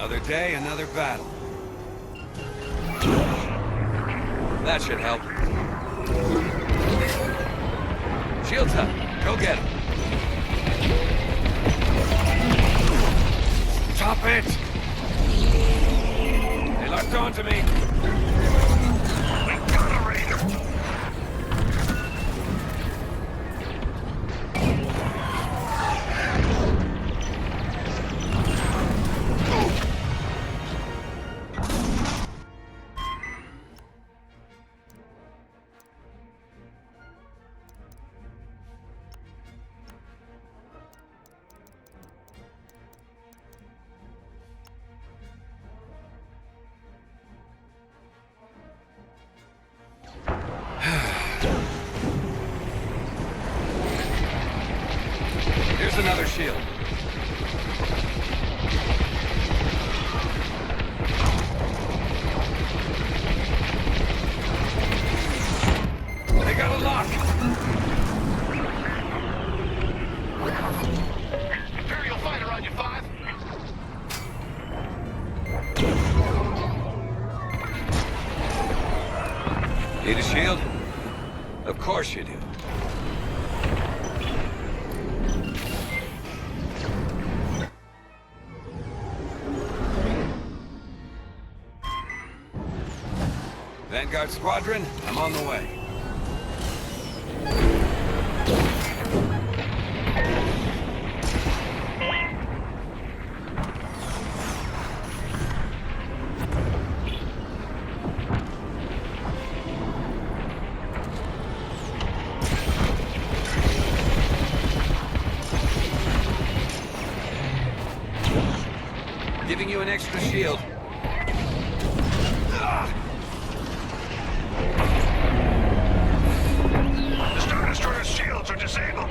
Another day, another battle. That should help. Shields up. Go get him. Stop it! They locked onto me. We got a raider. Here's another shield. They got a lock. Imperial fighter on you, 5. Need a shield? Of course you do. Vanguard Squadron, I'm on the way. Giving you an extra shield. The Star Destroyer's shields are disabled.